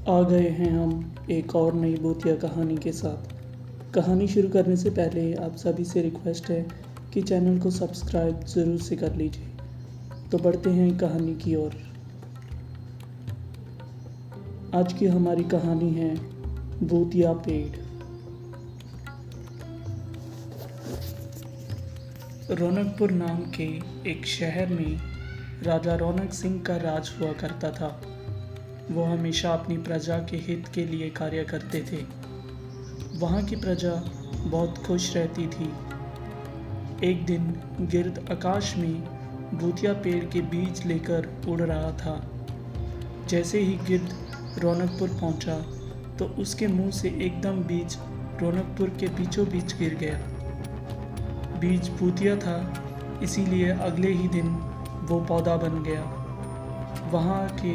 आ गए हैं हम एक और नई भूतिया कहानी के साथ। कहानी शुरू करने से पहले आप सभी से रिक्वेस्ट है कि चैनल को सब्सक्राइब ज़रूर से कर लीजिए। तो बढ़ते हैं कहानी की ओर। आज की हमारी कहानी है भूतिया पेड़। रौनकपुर नाम के एक शहर में राजा रौनक सिंह का राज हुआ करता था। वो हमेशा अपनी प्रजा के हित के लिए कार्य करते थे। वहाँ की प्रजा बहुत खुश रहती थी। एक दिन गिर्द आकाश में भूतिया पेड़ के बीज लेकर उड़ रहा था। जैसे ही गिर्द रौनकपुर पहुँचा तो उसके मुंह से एकदम बीज रौनकपुर के बीचों बीच गिर गया। बीज भूतिया था, इसीलिए अगले ही दिन वो पौधा बन गया। वहाँ के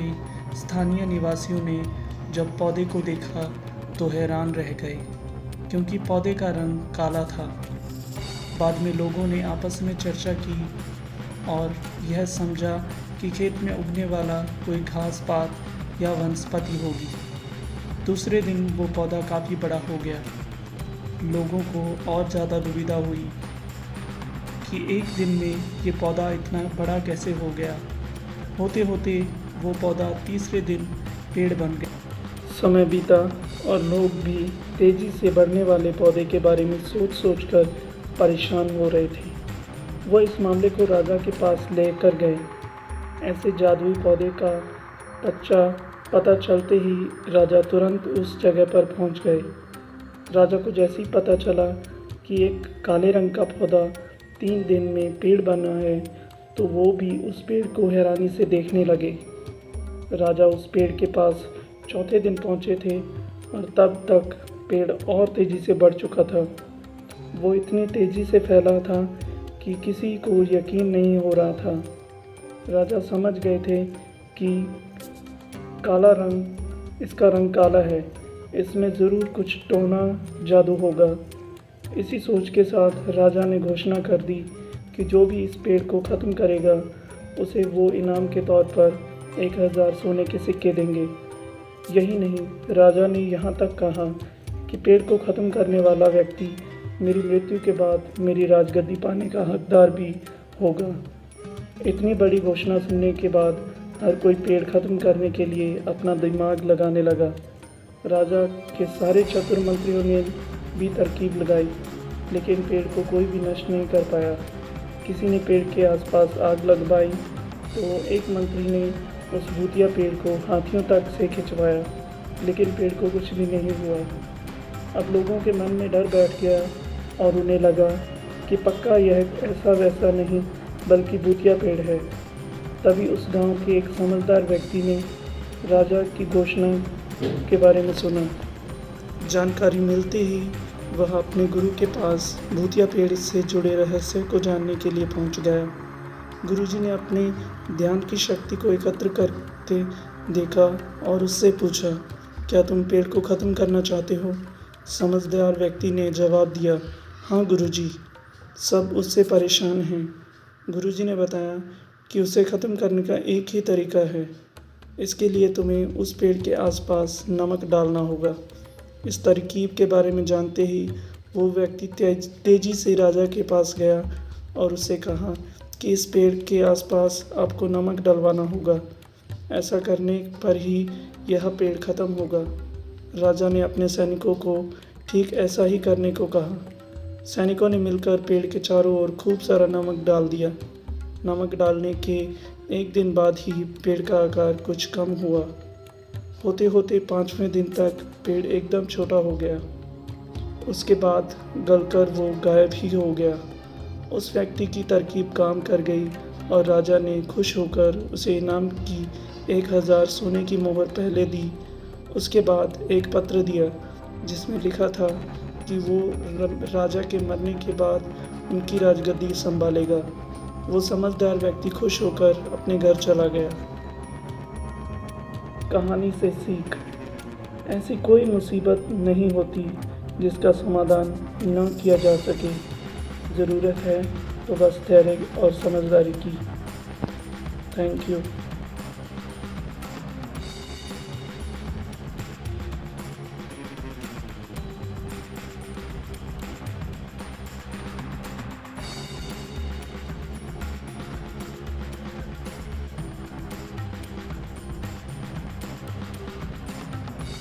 स्थानीय निवासियों ने जब पौधे को देखा तो हैरान रह गए, क्योंकि पौधे का रंग काला था। बाद में लोगों ने आपस में चर्चा की और यह समझा कि खेत में उगने वाला कोई घास पात या वनस्पति होगी। दूसरे दिन वो पौधा काफ़ी बड़ा हो गया। लोगों को और ज़्यादा दुविधा हुई कि एक दिन में ये पौधा इतना बड़ा कैसे हो गया। होते होते वो पौधा तीसरे दिन पेड़ बन गया। समय बीता और लोग भी तेज़ी से बढ़ने वाले पौधे के बारे में सोच कर परेशान हो रहे थे। वो इस मामले को राजा के पास लेकर गए। ऐसे जादुई पौधे का पता चलते ही राजा तुरंत उस जगह पर पहुंच गए। राजा को जैसे ही पता चला कि एक काले रंग का पौधा 3 दिन में पेड़ बना है तो वो भी उस पेड़ को हैरानी से देखने लगे। राजा उस पेड़ के पास चौथे दिन पहुंचे थे और तब तक पेड़ और तेज़ी से बढ़ चुका था। वो इतनी तेज़ी से फैला था कि किसी को यकीन नहीं हो रहा था। राजा समझ गए थे कि इसका रंग काला है, इसमें ज़रूर कुछ टोना जादू होगा। इसी सोच के साथ राजा ने घोषणा कर दी कि जो भी इस पेड़ को ख़त्म करेगा उसे वो इनाम के तौर पर 1000 सोने के सिक्के देंगे। यही नहीं, राजा ने यहाँ तक कहा कि पेड़ को ख़त्म करने वाला व्यक्ति मेरी मृत्यु के बाद मेरी राजगद्दी पाने का हकदार भी होगा। इतनी बड़ी घोषणा सुनने के बाद हर कोई पेड़ ख़त्म करने के लिए अपना दिमाग लगाने लगा। राजा के सारे चतुर मंत्रियों ने भी तरकीब लगाई, लेकिन पेड़ को कोई भी नष्ट नहीं कर पाया। किसी ने पेड़ के आसपास आग लगवाई तो एक मंत्री ने उस भूतिया पेड़ को हाथियों तक से खिंचवाया, लेकिन पेड़ को कुछ भी नहीं हुआ। अब लोगों के मन में डर बैठ गया और उन्हें लगा कि पक्का यह ऐसा वैसा नहीं बल्कि भूतिया पेड़ है। तभी उस गांव के एक समझदार व्यक्ति ने राजा की घोषणा के बारे में सुना। जानकारी मिलते ही वह अपने गुरु के पास भूतिया पेड़ से जुड़े रहस्य को जानने के लिए पहुंच गया। गुरुजी ने अपने ध्यान की शक्ति को एकत्र करते देखा और उससे पूछा, क्या तुम पेड़ को ख़त्म करना चाहते हो? समझदार व्यक्ति ने जवाब दिया, हाँ गुरुजी। सब उससे परेशान हैं। गुरुजी ने बताया कि उसे ख़त्म करने का एक ही तरीका है। इसके लिए तुम्हें उस पेड़ के आसपास नमक डालना होगा। इस तरकीब के बारे में जानते ही वो व्यक्ति तेज़ी से राजा के पास गया और उससे कहा कि इस पेड़ के आसपास आपको नमक डलवाना होगा। ऐसा करने पर ही यह पेड़ ख़त्म होगा। राजा ने अपने सैनिकों को ठीक ऐसा ही करने को कहा। सैनिकों ने मिलकर पेड़ के चारों ओर खूब सारा नमक डाल दिया। नमक डालने के 1 दिन बाद ही पेड़ का आकार कुछ कम हुआ। होते होते 5वें दिन तक पेड़ एकदम छोटा हो गया। उसके बाद गलकर वो गायब ही हो गया। उस व्यक्ति की तरकीब काम कर गई और राजा ने खुश होकर उसे इनाम की 1000 सोने की मोहर पहले दी। उसके बाद एक पत्र दिया जिसमें लिखा था कि वो राजा के मरने के बाद उनकी राजगद्दी संभालेगा। वो समझदार व्यक्ति खुश होकर अपने घर चला गया। कहानी से सीख, ऐसी कोई मुसीबत नहीं होती जिसका समाधान न किया जा सके। ज़रूरत है तो बस धैर्य और समझदारी की। Thank you.